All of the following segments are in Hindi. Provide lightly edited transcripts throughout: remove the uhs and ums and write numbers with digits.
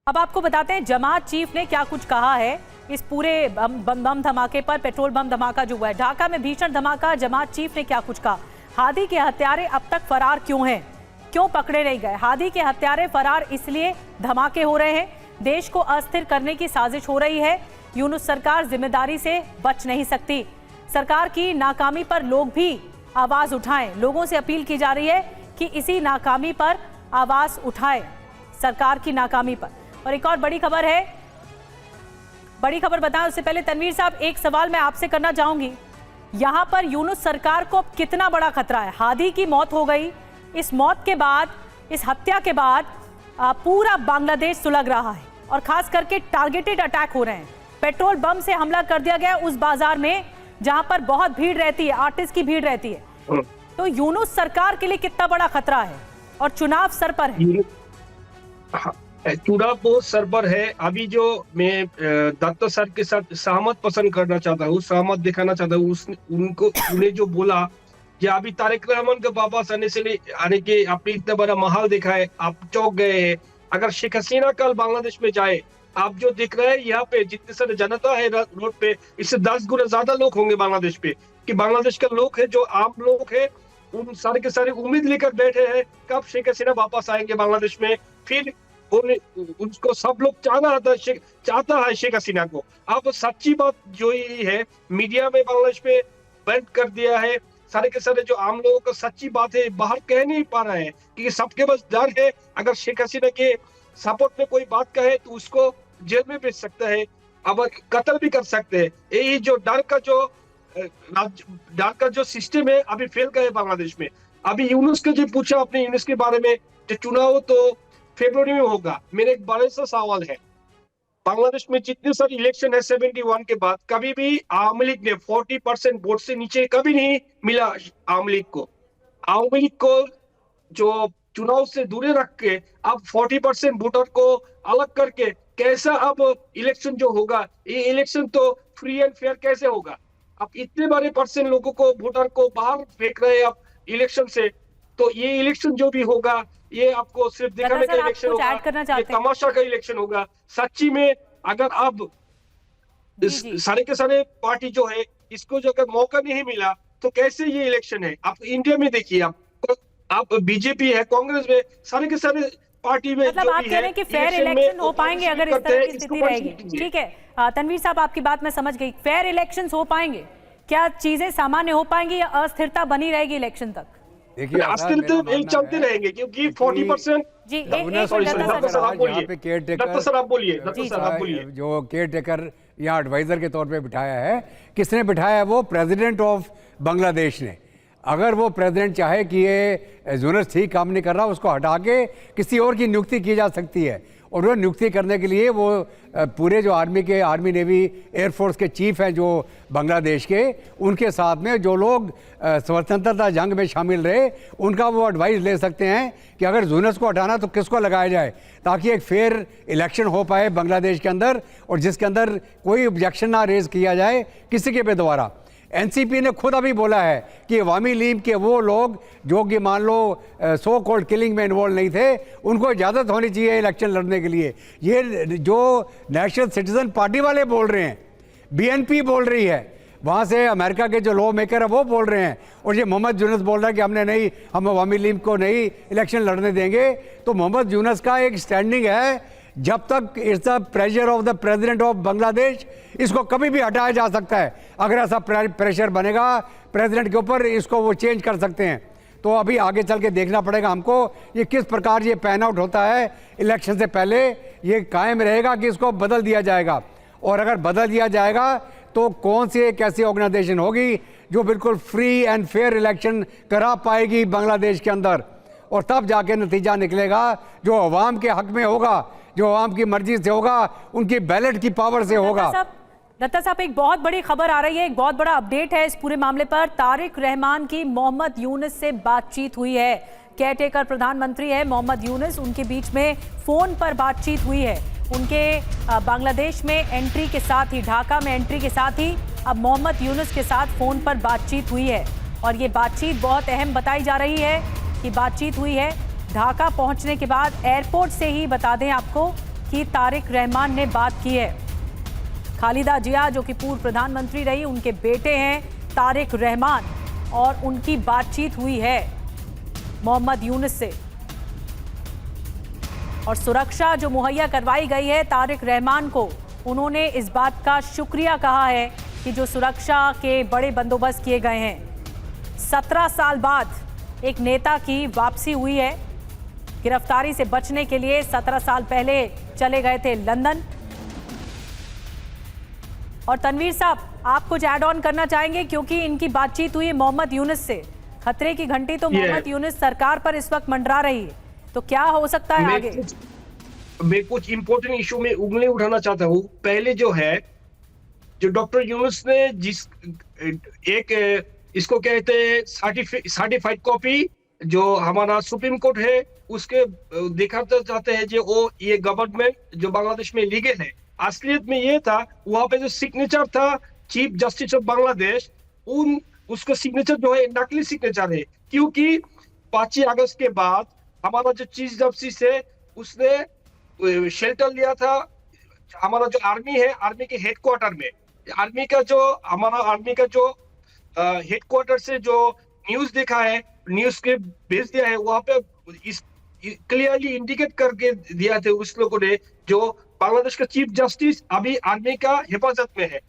अब आपको बताते हैं जमात चीफ ने क्या कुछ कहा है इस पूरे बम धमाके पर। पेट्रोल बम धमाका जो हुआ है ढाका में, भीषण धमाका। जमात चीफ ने क्या कुछ कहा। हादी के हत्यारे अब तक फरार क्यों हैं, क्यों पकड़े नहीं गए। हादी के हत्यारे फरार इसलिए धमाके हो रहे हैं, देश को अस्थिर करने की साजिश हो रही है। यूनुस सरकार जिम्मेदारी से बच नहीं सकती। सरकार की नाकामी पर लोग भी आवाज उठाएं। लोगों से अपील की जा रही है कि इसी नाकामी पर आवाज उठाएं, सरकार की नाकामी पर। और एक और बड़ी खबर है, बड़ी खबर बताएं उससे पहले तनवीर साहब एक सवाल मैं आपसे करना चाहूंगी। यहां पर यूनुस सरकार को कितना बड़ा खतरा है। हादी की मौत हो गई, इस मौत के बाद, इस हत्या के बाद पूरा बांग्लादेश सुलग रहा है और खास करके टारगेटेड अटैक हो रहे हैं। पेट्रोल बम से हमला कर दिया गया उस बाजार में जहां पर बहुत भीड़ रहती है, आर्टिस्ट की भीड़ रहती है। तो यूनुस सरकार के लिए कितना बड़ा खतरा है और चुनाव सर पर है। चुनाव बहुत सर पर है। अभी जो मैं दत्ता सर के साथ सहमत पसंद करना चाहता हूँ, सहमत दिखाना चाहता हूँ। उन्हें जो बोला कि अभी तारिक रहमान के वापस आने के आपने इतना बड़ा माहौल देखा है, आप चौंक गए हैं। अगर शेख हसीना कल बांग्लादेश में जाए, आप जो दिख रहे हैं यहाँ पे जितने सारे जनता है रोड पे, इससे 10 गुना ज्यादा लोग होंगे बांग्लादेश पे। कि बांग्लादेश का लोग है, जो आम लोग है, उन सारे के सारे उम्मीद लेकर बैठे हैं कब शेख हसीना वापस आएंगे बांग्लादेश में। फिर उनको सब लोग चाहता है शेख हसीना को। अब सच्ची बात जो ही है, मीडिया में बांग्लादेश पे बंद कर दिया है। सारे के सारे जो आम लोगों का सच्ची बात है बाहर कह नहीं पा रहे हैं, क्योंकि सबके पास डर है। अगर शेख हसीना के सपोर्ट में कोई बात कहे तो उसको जेल में भेज सकता है, अब कत्ल भी कर सकते हैं। यही जो डर का जो सिस्टम है अभी फेल गए बांग्लादेश में। अभी यूनुस के जो पूछा आपने, यूनुस के बारे में, जो चुनाव तो फरवरी में होगा। मेरे एक बड़े सा सवाल है, बांग्लादेश में जितने सारे इलेक्शन है 71 के बाद, कभी भी आवामी लीग ने 40% वोट से नीचे कभी नहीं मिला। आवामी लीग को जो चुनाव से दूर रख के अब 40% वोटर को अलग करके कैसा अब इलेक्शन जो होगा, ये इलेक्शन तो फ्री एंड फेयर कैसे होगा। अब इतने बड़े परसेंट लोगों को, वोटर को बाहर फेंक रहे हैं अब इलेक्शन से। तो ये इलेक्शन जो भी होगा, ये आपको सिर्फ दिखाने का इलेक्शन होगा, ये तमाशा का इलेक्शन होगा। सच्ची में अगर अब सारे के सारे पार्टी जो है, इसको जो अगर मौका नहीं मिला तो कैसे ये इलेक्शन है। आप इंडिया में देखिए, आप बीजेपी है, कांग्रेस में, सारे के सारे पार्टी में मतलब आप कह रहे हैं कि फेयर इलेक्शन हो पाएंगे अगर इस तरह की स्थिति रहेगी। ठीक है तनवीर साहब, आपकी बात मैं समझ गई। फेयर इलेक्शन हो पाएंगे, क्या चीजें सामान्य हो पाएंगी या अस्थिरता बनी रहेगी इलेक्शन तक? देखिए अस्थिरता चलते रहेंगे, क्योंकि 40% जी जो केयर टेकर या एडवाइजर के तौर पे बिठाया है, किसने बिठाया है? वो प्रेसिडेंट ऑफ बांग्लादेश ने। अगर वो प्रेसिडेंट चाहे कि ये यूनुस ठीक काम नहीं कर रहा, उसको हटा के किसी और की नियुक्ति की जा सकती है। और वो नियुक्ति करने के लिए वो पूरे जो आर्मी नेवी एयरफोर्स के चीफ हैं जो बांग्लादेश के, उनके साथ में जो लोग स्वतंत्रता जंग में शामिल रहे, उनका वो एडवाइस ले सकते हैं कि अगर यूनुस को हटाना तो किसको लगाया जाए, ताकि एक फेयर इलेक्शन हो पाए बांग्लादेश के अंदर, और जिसके अंदर कोई ऑब्जेक्शन ना रेज किया जाए किसी के भी द्वारा। एनसीपी ने खुद अभी बोला है कि अवामी लीग के वो लोग जो कि मान लो सो कॉल्ड किलिंग में इन्वॉल्व नहीं थे, उनको इजाज़त होनी चाहिए इलेक्शन लड़ने के लिए। ये जो नेशनल सिटीजन पार्टी वाले बोल रहे हैं, बीएनपी बोल रही है, वहाँ से अमेरिका के जो लॉ मेकर है वो बोल रहे हैं, और ये मोहम्मद यूनुस बोल रहा है कि हम अवामी लीग को नहीं इलेक्शन लड़ने देंगे। तो मोहम्मद यूनुस का एक स्टैंडिंग है, जब तक it's the pressure of the president of Bangladesh, इसको कभी भी हटाया जा सकता है। अगर ऐसा प्रेशर बनेगा प्रेसिडेंट के ऊपर, इसको वो चेंज कर सकते हैं। तो अभी आगे चल के देखना पड़ेगा हमको ये किस प्रकार ये पैन आउट होता है। इलेक्शन से पहले ये कायम रहेगा कि इसको बदल दिया जाएगा, और अगर बदल दिया जाएगा तो कौन सी एक ऐसी ऑर्गेनाइजेशन होगी जो बिल्कुल फ्री एंड फेयर इलेक्शन करा पाएगी बांग्लादेश के अंदर, और तब जाके नतीजा निकलेगा जो अवाम के हक में होगा, जो आवाम की मर्जी से होगा, उनकी बैलेट की पावर से होगा। दत्ता साहब एक बहुत बड़ी खबर आ रही है, एक बहुत बड़ा अपडेट है इस पूरे मामले पर। तारिक रहमान की मोहम्मद यूनुस से बातचीत हुई है। केयर टेकर प्रधानमंत्री है मोहम्मद यूनुस, उनके बीच में फोन पर बातचीत हुई है। उनके बांग्लादेश में एंट्री के साथ ही, ढाका में एंट्री के साथ ही अब मोहम्मद यूनुस के साथ फोन पर बातचीत हुई है, और ये बातचीत बहुत अहम बताई जा रही है कि बातचीत हुई है। ढाका पहुंचने के बाद एयरपोर्ट से ही बता दें आपको की तारिक रहमान ने बात की है। खालिदा जिया जो कि पूर्व प्रधानमंत्री रही, उनके बेटे हैं तारिक रहमान, और उनकी बातचीत हुई है मोहम्मद यूनुस से। और सुरक्षा जो मुहैया करवाई गई है तारिक रहमान को, उन्होंने इस बात का शुक्रिया कहा है कि जो सुरक्षा के बड़े बंदोबस्त किए गए हैं। 17 साल बाद एक नेता की वापसी हुई है। गिरफ्तारी से बचने के लिए 17 साल पहले चले गए थे लंदन। और तनवीर साहब, आप कुछ ऐड ऑन करना चाहेंगे, क्योंकि इनकी बातचीत हुई मोहम्मद यूनुस से। खतरे की घंटी तो मोहम्मद यूनुस सरकार पर इस वक्त मंडरा रही है, तो क्या हो सकता है आगे? मैं कुछ इंपॉर्टेंट इशू में उंगली उठाना चाहता हूँ। पहले जो है, जो डॉक्टर यूनुस ने जिस एक इसको कहते हैं सर्टिफाइड कॉपी, जो हमारा सुप्रीम कोर्ट है उसके दिखाते चाहते हैं जो वो ये गवर्नमेंट जो बांग्लादेश में लीगल है। असलियत में ये था, वहां पे जो सिग्नेचर था चीफ जस्टिस ऑफ बांग्लादेश, उसका सिग्नेचर जो है नकली सिग्नेचर है। क्योंकि 5 अगस्त के बाद हमारा जो चीफ जस्टिस है उसने शेल्टर लिया था हमारा जो आर्मी है, आर्मी के हेडक्वार्टर में। आर्मी का जो हेडक्वार्टर से जो न्यूज देखा है, न्यूज के भेज दिया है, वहां पे इस क्लियरली इंडिकेट करके दिया थे उस लोगों ने जो बांग्लादेश का चीफ जस्टिस अभी आर्मी का हिफाजत में है।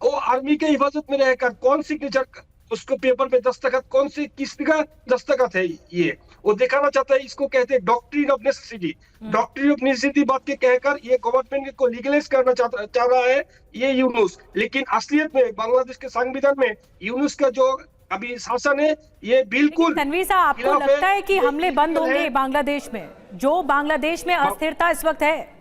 वो आर्मी के हिफाजत में रहकर कौन सिग्नेचर उसको पेपर पे दस्तखत, कौन सी किसका दस्तखत है, ये वो दिखाना चाहता है। इसको कहते हैं doctrine of necessity. Doctrine of necessity बात के कहकर ये गवर्नमेंट को लीगलाइज करना चाह रहा है ये यूनुस। लेकिन असलियत में बांग्लादेश के संविधान में यूनुस का जो अभी शासन है ये बिल्कुल। तनवीर साहब, आपको लगता है कि हमले बंद होंगे बांग्लादेश में? जो बांग्लादेश में अस्थिरता इस वक्त है,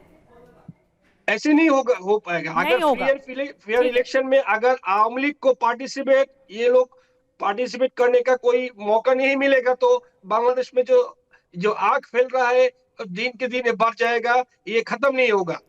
ऐसे नहीं हो पाएगा। अगर फेयर इलेक्शन में अगर आवाम लीग को ये लोग पार्टिसिपेट करने का कोई मौका नहीं मिलेगा, तो बांग्लादेश में जो आग फैल रहा है दिन के दिन बढ़ जाएगा, ये खत्म नहीं होगा।